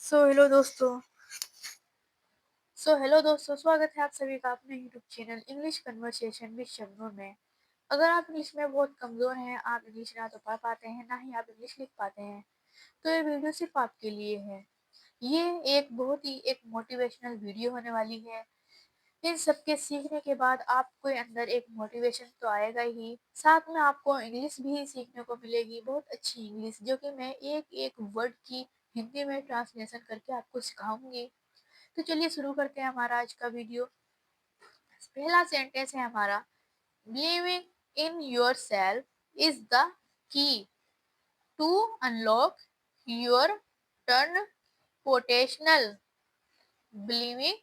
Hello दोस्तों, स्वागत है आप सभी का अपने YouTube channel English conversation with Shabnoor में। अगर आप इंग्लिश में बहुत कमज़ोर हैं, आप इंग्लिश ना तो पढ़ पाते हैं, ना ही आप इंग्लिश लिख पाते हैं, तो ये वीडियो सिर्फ आपके लिए है। ये एक बहुत ही एक मोटिवेशनल वीडियो होने वाली है। इन सब के सीखने के बाद आपके अंदर एक मोटिवेशन तो आएगा ही, साथ में आपको इंग्लिश भी सीखने को मिलेगी, बहुत अच्छी इंग्लिश, जो कि मैं एक एक वर्ड की हिंदी में ट्रांसलेशन करके आपको सिखाऊंगी। तो चलिए शुरू करते हैं हमारा आज का वीडियो। पहला सेंटेंस है हमारा, believing in yourself is the key to unlock your turn potential. Believing,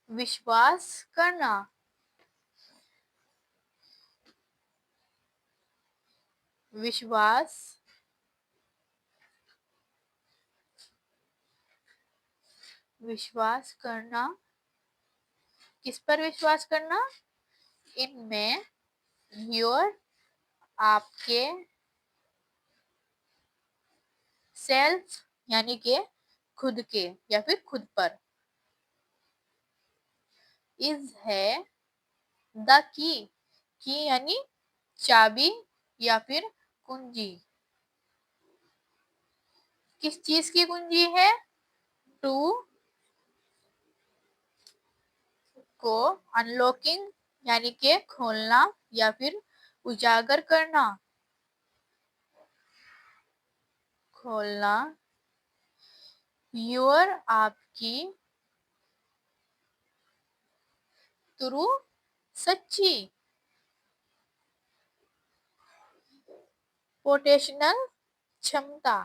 विश्वास करना, विश्वास विश्वास करना। किस पर विश्वास करना? इनमें, योर, आपके, सेल्फ यानी के खुद के या फिर खुद पर, इज है द की यानी चाबी या फिर कुंजी। किस चीज की कुंजी है? टू को अनलॉकिंग यानी के खोलना या फिर उजागर करना, खोलना, योर आपकी, ट्रू सच्ची, पोटेंशियल क्षमता।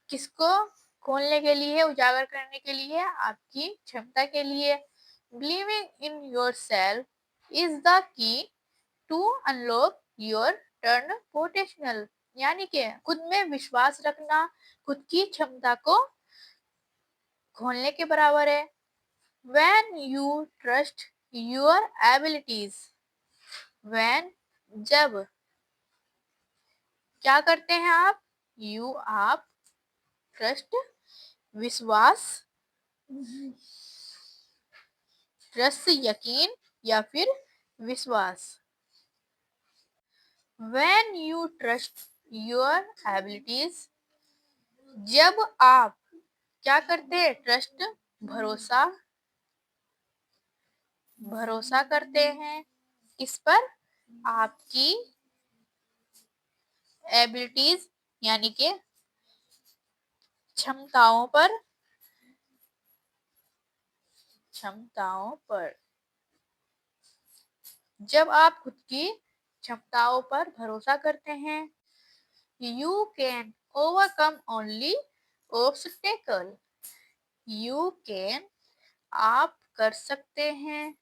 किसको खोलने के लिए? उजागर करने के लिए, आपकी क्षमता के लिए। Believing in yourself is the key to unlock your turn potential, यानी कि खुद में विश्वास रखना खुद की क्षमता को खोलने के बराबर है। When you trust your abilities, when, जब, क्या करते हैं आप? You, आप, ट्रस्ट, विश्वास, ट्रस्ट यकीन या फिर विश्वास। When you trust your abilities, जब आप क्या करते हैं? ट्रस्ट, भरोसा, भरोसा करते हैं किस पर? आपकी एबिलिटीज यानी के क्षमताओं पर, क्षमताओं पर। जब आप खुद की क्षमताओं पर भरोसा करते हैं, you can overcome only obstacle. You can, आप कर सकते हैं,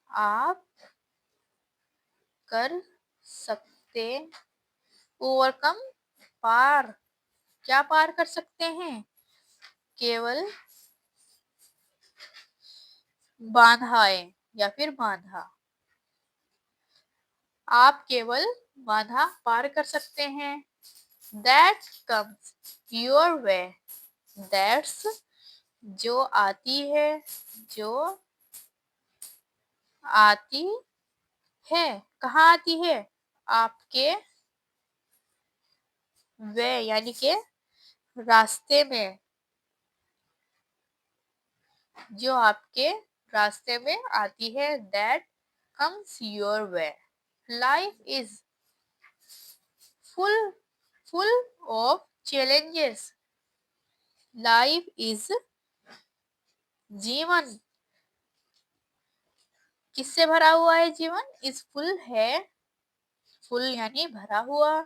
आप कर सकते, ओवरकम, पार, क्या पार कर सकते हैं? केवल बाधाएं या फिर बाधा, आप केवल बाधा पार कर सकते हैं। That comes your way, that's, जो आती है, जो आती है, कहाँ आती है? आपके वे यानी के रास्ते में, जो आपके रास्ते में आती है। That comes your way. Life is full full of challenges. Life is, जीवन किससे भरा हुआ है? जीवन इज फुल है, फुल यानी भरा हुआ,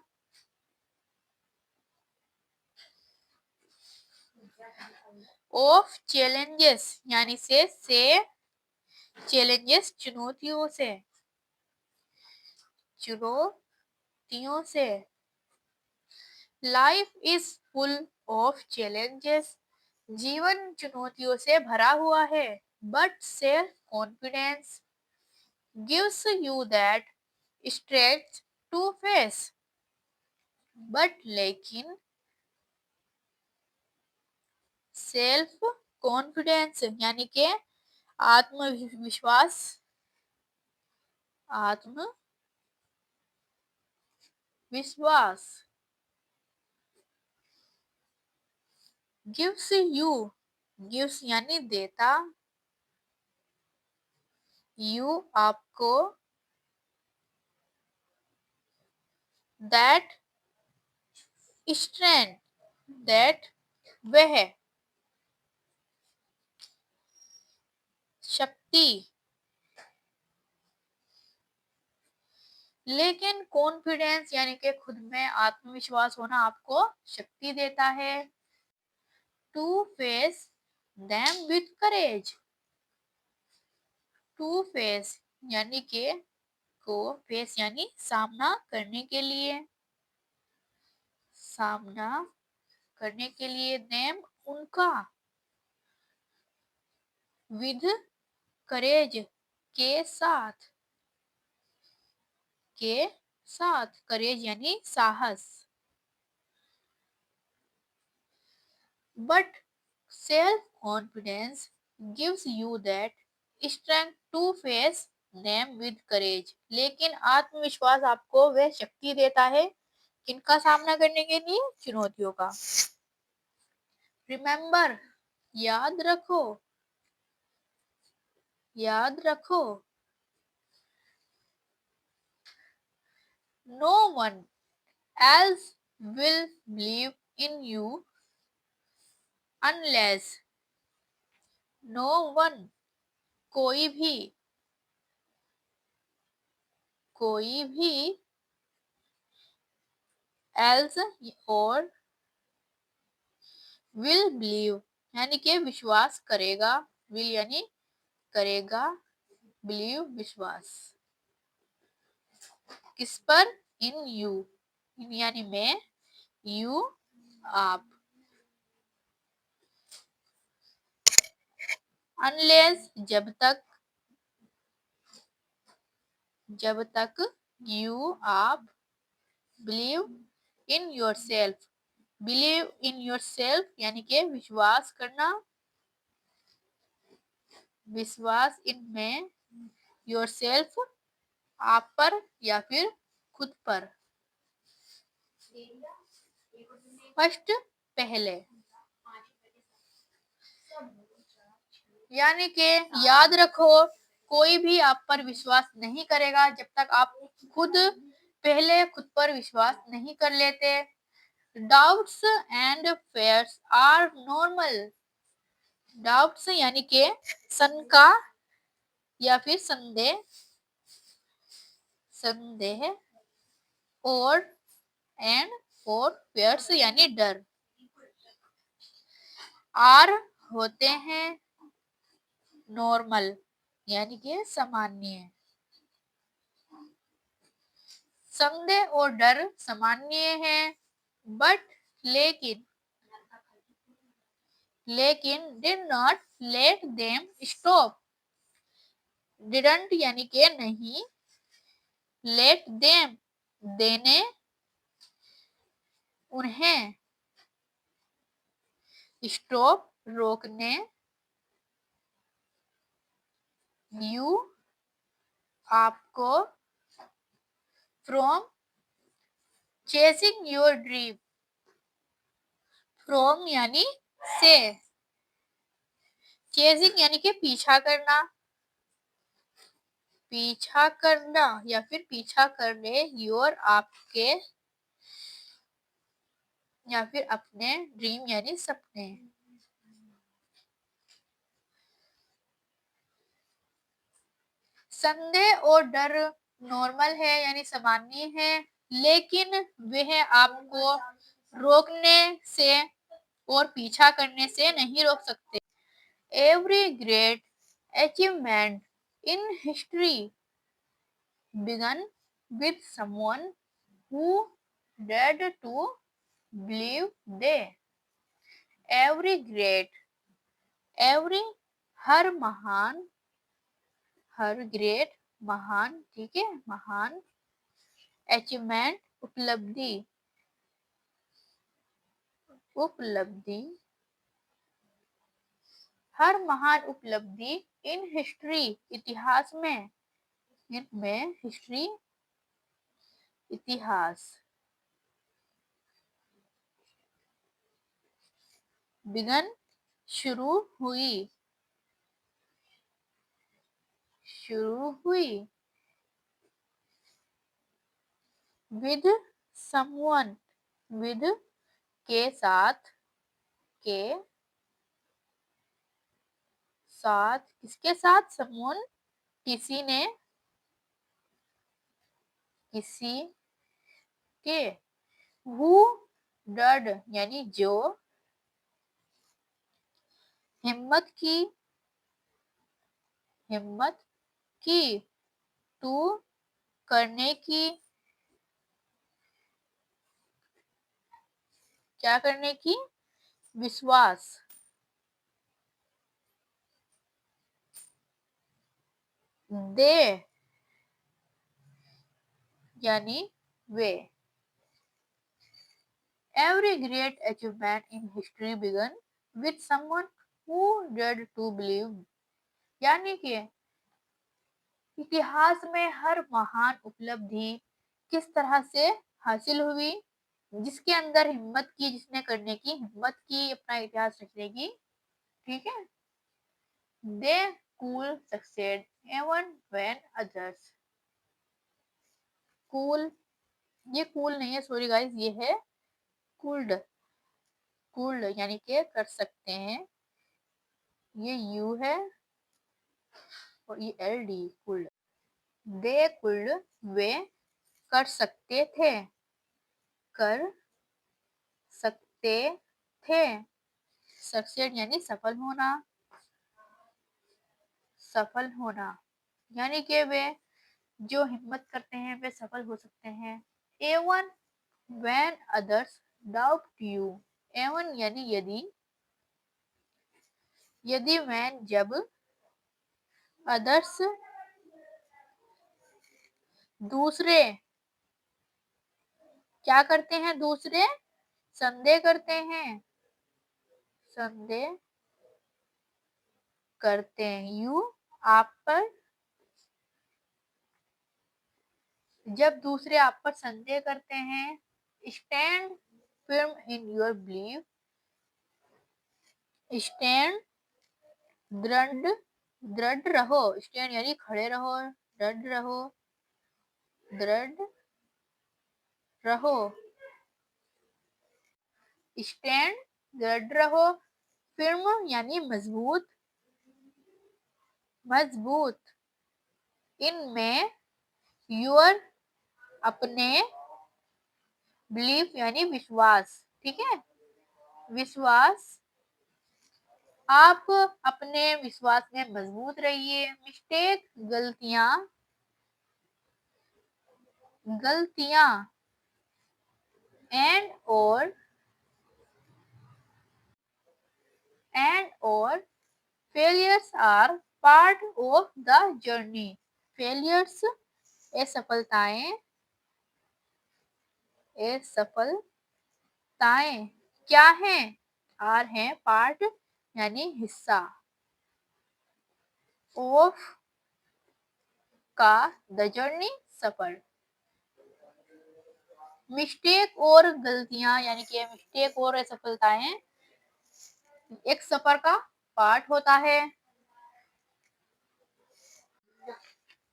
ऑफ चैलेंजेस यानी से चैलेंजेस चुनौतियों से, चुनौतियों से। Life is full of challenges, जीवन चुनौतियों से भरा हुआ है। But self confidence gives you that strength to face, but लेकिन सेल्फ कॉन्फिडेंस यानी कि आत्मविश्वास, आत्मविश्वास गिव्स यू, गिव्स यानी देता, यू आपको, दैट स्ट्रेंथ, दैट वह शक्ति, लेकिन कॉन्फिडेंस यानी कि खुद में आत्मविश्वास होना आपको शक्ति देता है। To face them with courage, to face यानी कि को, फेस यानी सामना करने के लिए, सामना करने के लिए, देम उनका, विद करेज के साथ, के साथ, करेज यानी साहस। But self confidence gives you that strength to face them with courage, लेकिन आत्मविश्वास आपको वह शक्ति देता है किनका सामना करने के लिए, चुनौतियों का। रिमेंबर याद रखो, याद रखो, no one else will believe in you unless, no one कोई भी, कोई भी, एल्स और विल बिलीव यानी कि विश्वास करेगा, विल यानी करेगा, बिलीव विश्वास, किस पर, इन यू, इन यानी मैं, यू आप, अनलेस जब तक, जब तक, यू आप, believe in your self, believe in your self यानी कि विश्वास करना, विश्वास इन में, योर सेल्फ आप पर या फिर खुद पर। फर्स्ट पहले, यानी कि याद रखो कोई भी आप पर विश्वास नहीं करेगा जब तक आप खुद पहले खुद पर विश्वास नहीं कर लेते। Doubts and fears are normal, doubts यानी कि शंका या फिर संदेह, संदेह, और एंड और फेयर्स यानी डर, आर होते हैं, नॉर्मल यानी कि सामान्य, संदेह और डर सामान्य है, बट लेकिन, लेकिन did not let them stop, didn't यानी कि नहीं, let them देने, उन्हें, stop रोकने, you आपको, from chasing your dream, from यानी से, chasing यानी कि पीछा करना, पीछा करना या फिर पीछा करने, योर आपके, या फिर अपने, ड्रीम यानी सपने। संदेह और डर नॉर्मल है यानी सामान्य है, लेकिन वह आपको रोकने से और पीछा करने से नहीं रोक सकते। Every great achievement in history began with someone who dared to believe they, every great, every हर महान, हर ग्रेट महान, ठीक है, महान, अचीवमेंट उपलब्धि, उपलब्धि, हर महान उपलब्धि इन हिस्ट्री इतिहास में, इनमें हिस्ट्री इतिहास, बिगन शुरू हुई, शुरू हुई, विद समवन, विद के साथ, के साथ, किसके साथ, समवन किसी ने, किसी के, हु डड यानी जो, हिम्मत की, हिम्मत की, टू करने की, क्या करने की, विश्वास, दे यानी वे, every great achievement in history began with someone who dared to believe, यानी कि इतिहास में हर महान उपलब्धि किस तरह से हासिल हुई, जिसके अंदर हिम्मत की, जिसने करने की हिम्मत की अपना इतिहास रचने की, ठीक है। They cool succeed even when others, cool, ये कूल नहीं है, सॉरी गाइस, ये है कूल्ड, कूल्ड यानी कि कर सकते हैं, ये यू है और ये एल डी, कूल्ड, दे कुल्ड, वे कर सकते थे, कर सकते थे, सक्सेड यानी सफल होना, सफल होना, यानी कि वे जो हिम्मत करते हैं वे सफल हो सकते हैं। Even when others doubt you, even यानी यदि, यदि व्हेन जब, अदर्स दूसरे, क्या करते हैं दूसरे, संदेह करते हैं, संदेह करते हैं, यू आप पर, जब दूसरे आप पर संदेह करते हैं, stand firm in your believe, stand दृढ़, दृढ़ रहो, स्टैंड यानी खड़े रहो, दृढ़ रहो, दृढ़ रहो, स्टैंड दृढ़ रहो, फिर्म यानी मजबूत, मजबूत, इनमें योर अपने, बिलीफ यानी विश्वास, ठीक है, विश्वास, आप अपने विश्वास में मजबूत रहिए। मिस्टेक गलतियां, गलतियां, एंड और failures are part of the journey, failures असफलताएं, असफलताएं क्या हैं, आर हैं, पार्ट यानी हिस्सा, ऑफ का, द जर्नी सफर, मिस्टेक और गलतियां यानी कि मिस्टेक और असफलताएं एक सफर का पार्ट होता है।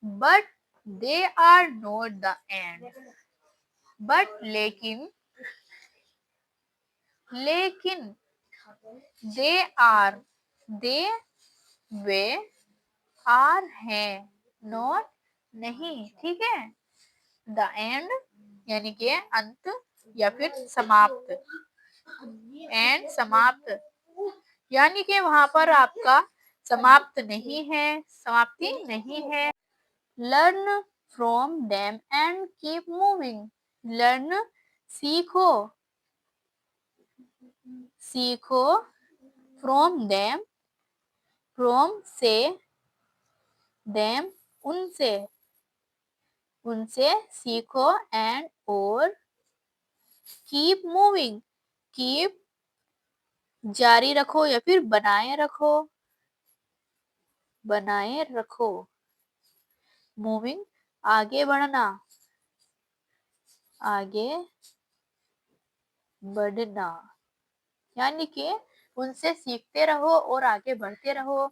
But they are not the end, but लेकिन, लेकिन, they are, they way, are है, नॉट नहीं, ठीक है, द एंड यानी कि अंत या फिर समाप्त, एंड समाप्त यानी कि वहां पर आपका समाप्त नहीं है, समाप्ति नहीं है। Learn from them and keep moving, learn सीखो, सीखो, फ्रॉम देम, फ्रॉम से, देम उनसे, उनसे सीखो एंड और कीप मूविंग, कीप जारी रखो या फिर बनाए रखो, बनाए रखो। मूविंग आगे बढ़ना, आगे बढ़ना, यानी कि उनसे सीखते रहो और आगे बढ़ते रहो।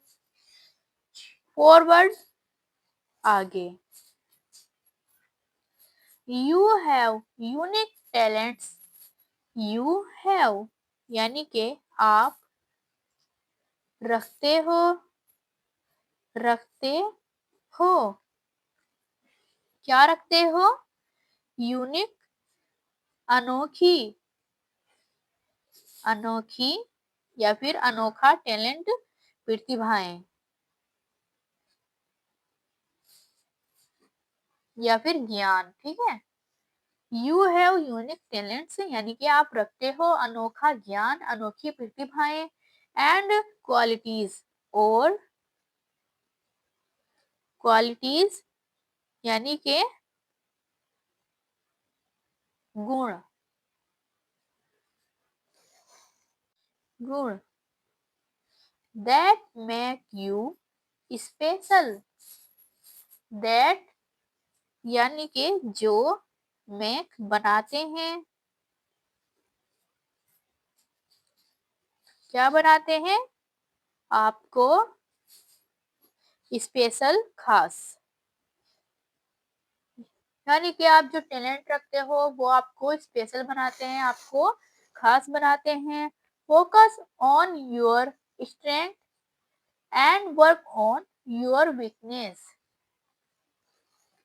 फॉरवर्ड आगे। You have unique talents, you have यानी कि आप रखते हो, रखते हो, क्या रखते हो? यूनिक अनोखी, अनोखी या फिर अनोखा टैलेंट, प्रतिभाएं या फिर ज्ञान। ठीक है, यू हैव यूनिक टैलेंट्स यानी कि आप रखते हो अनोखा ज्ञान, अनोखी प्रतिभाएं, एंड क्वालिटीज और क्वालिटीज यानी कि गुण, गुण that make you special, that यानी कि जो, मेक बनाते हैं, क्या बनाते हैं? आपको स्पेशल, खास, यानी कि आप जो टैलेंट रखते हो वो आपको स्पेशल बनाते हैं, आपको खास बनाते हैं। Focus on your strength and work on your weakness.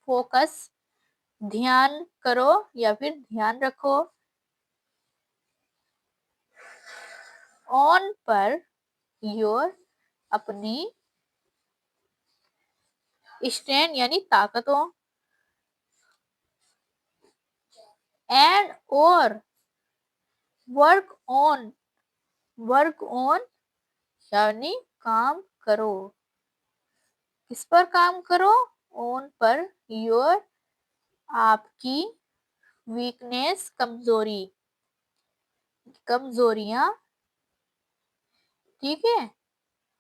Focus ध्यान करो या फिर ध्यान रखो, ऑन पर, योर अपनी, स्ट्रेंथ यानी ताकतों, एंड और वर्क ऑन, वर्क ऑन यानी काम करो, किस पर काम करो? ऑन पर, योर आपकी, वीकनेस कमजोरी, कमजोरियां, ठीक है,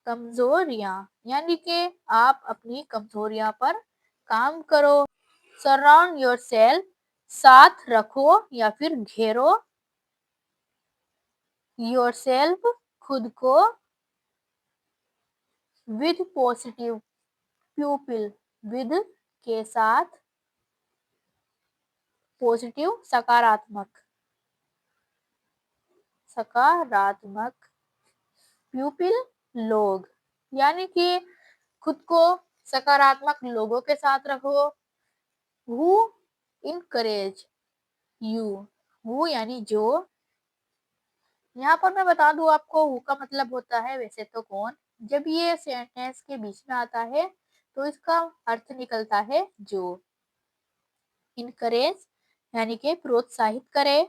कमजोरियां यानी कि आप अपनी कमजोरियां पर काम करो। सराउंड योरसेल्फ, साथ रखो या फिर घेरो, योरसेल्फ खुद को, विद पॉजिटिव पीपल, विद के साथ, पॉजिटिव सकारात्मक, सकारात्मक, पीपल लोग, यानी कि खुद को सकारात्मक लोगों के साथ रखो। हु इनकरेज यू, हु यानी जो, यहाँ पर मैं बता दूं आपको हु का मतलब होता है वैसे तो कौन, जब ये सेंटेंस के बीच में आता है तो इसका अर्थ निकलता है जो। इनकरेज यानी कि प्रोत्साहित करे,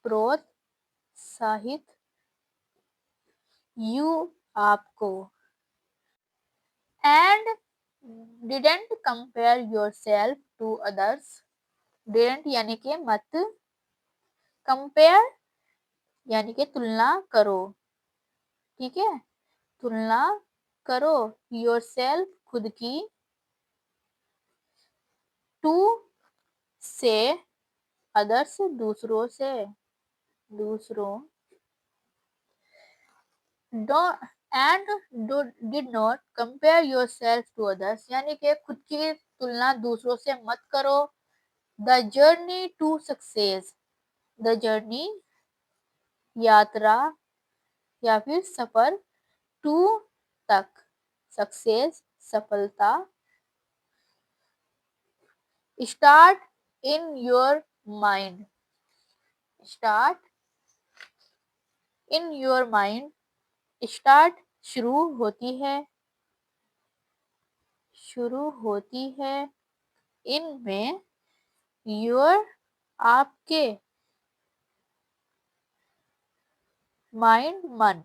प्रोत्साहित, यू आपको, and didn't compare yourself to others, didn't यानी कि मत, कंपेयर यानी कि तुलना करो, ठीक है, तुलना करो, योरसेल्फ खुद की, टू से, अदर्स दूसरों से, दूसरों, and did not compare yourself to others यानी कि खुद की तुलना दूसरों से मत करो। The journey to success, the journey यात्रा या फिर सफर, टू तक, सक्सेस सफलता, start in your mind, start in your mind, start शुरू होती है, शुरू होती है, इनमें, योर आपके, माइंड मन,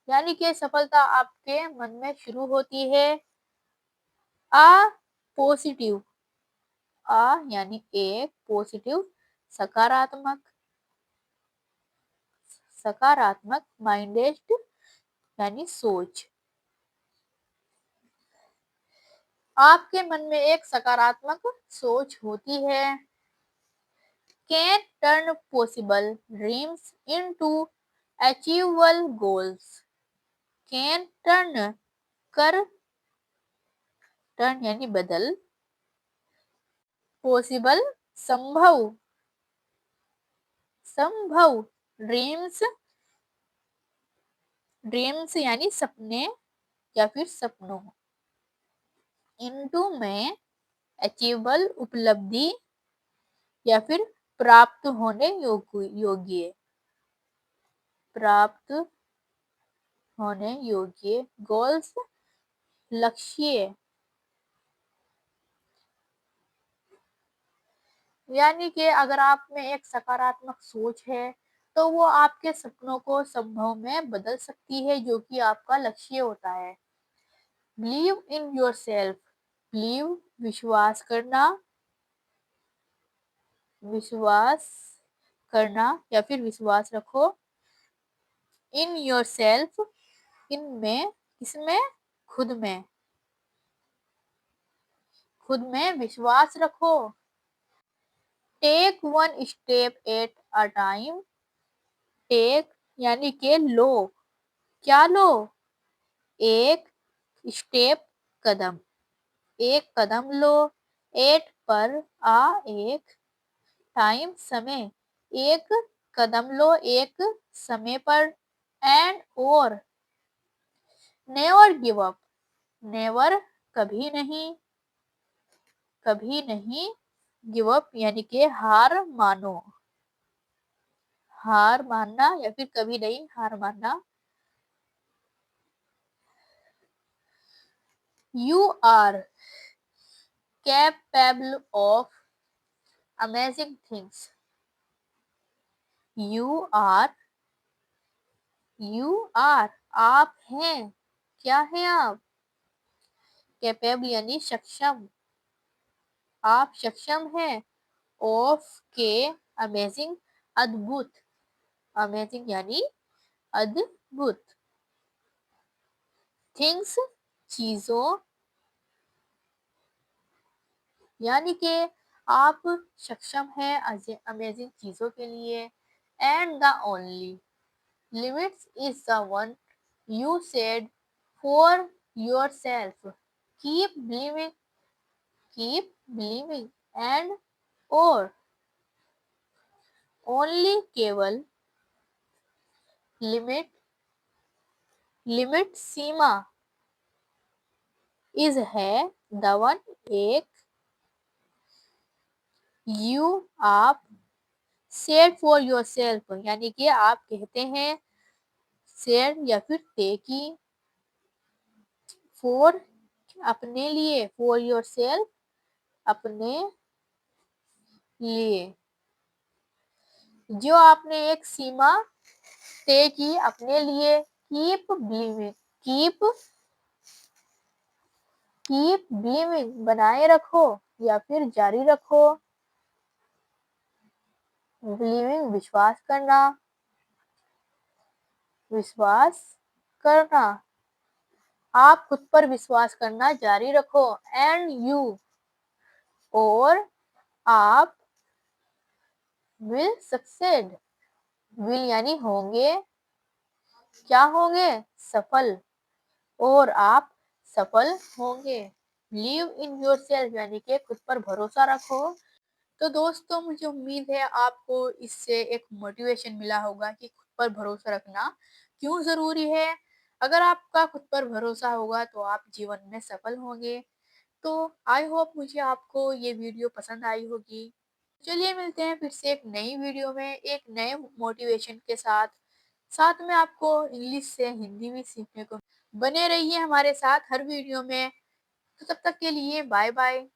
यानी कि सफलता आपके मन में शुरू होती है। आ पॉजिटिव, यानी एक, पॉजिटिव सकारात्मक, सकारात्मक माइंडेड यानी सोच। आपके मन में एक सकारात्मक सोच होती है। Can turn possible dreams into achievable goals. Can turn, कर, टर्न यानी बदल, पॉसिबल संभव, संभव, ड्रीम्स, ड्रीम्स यानी सपने या फिर सपनों, इनटू में, अचीवेबल उपलब्धि या फिर प्राप्त होने योग्य, प्राप्त होने योग्य, गोल्स लक्ष्य, यानी कि अगर आप में एक सकारात्मक सोच है तो वो आपके सपनों को संभव में बदल सकती है, जो कि आपका लक्ष्य होता है। Believe in your self, believe विश्वास करना, विश्वास करना या फिर विश्वास रखो, इन योर सेल्फ, इनमें, किसमें, खुद में, खुद में विश्वास रखो। Take one step at a time, take यानी के लो, क्या लो, एक, स्टेप कदम, एक कदम लो, एट पर, एक, टाइम समय, एक कदम लो एक समय पर, एंड और, नेवर गिव अप, नेवर कभी नहीं, कभी नहीं, गिव अप यानी कि हार मानो, हार मानना या फिर कभी नहीं हार मानना। You are capable of amazing things, you are, you are, आप हैं, क्या है आप, कैपेबल यानी सक्षम, आप सक्षम हैं, ऑफ के, अमेजिंग अद्भुत, अमेजिंग यानी अद्भुत, थिंग्स चीजों, यानी कि आप सक्षम हैं अमेजिंग चीजों के लिए। And the only limits is the one you said for yourself, keep believing, keep believing, and और, ओनली केवल, लिमिट, लिमिट सीमा, इज है, द वन एक, यू आप, सेड फॉर योर सेल्फ यानी कि आप कहते हैं, सेड या फिर ते की, फॉर अपने लिए, फॉर योर सेल्फ अपने लिए, जो आपने एक सीमा तय की अपने लिए, keep believing, keep, keep believing बनाए रखो या फिर जारी रखो, बिलीविंग विश्वास करना, विश्वास करना, आप खुद पर विश्वास करना जारी रखो, एंड यू और, आप, विल सक्सेड, विल यानी होंगे, क्या होंगे, सफल, और आप सफल होंगे। बिलीव इन योर सेल्फ यानी कि खुद पर भरोसा रखो। तो दोस्तों मुझे उम्मीद है आपको इससे एक मोटिवेशन मिला होगा कि खुद पर भरोसा रखना क्यों ज़रूरी है। अगर आपका खुद पर भरोसा होगा तो आप जीवन में सफल होंगे। तो आई होप मुझे आपको ये वीडियो पसंद आई होगी। चलिए मिलते हैं फिर से एक नई वीडियो में एक नए मोटिवेशन के साथ। साथ में आपको इंग्लिश से हिंदी भी सीखने को बने रहिए हमारे साथ हर वीडियो में। तो तब तक के लिए बाय बाय।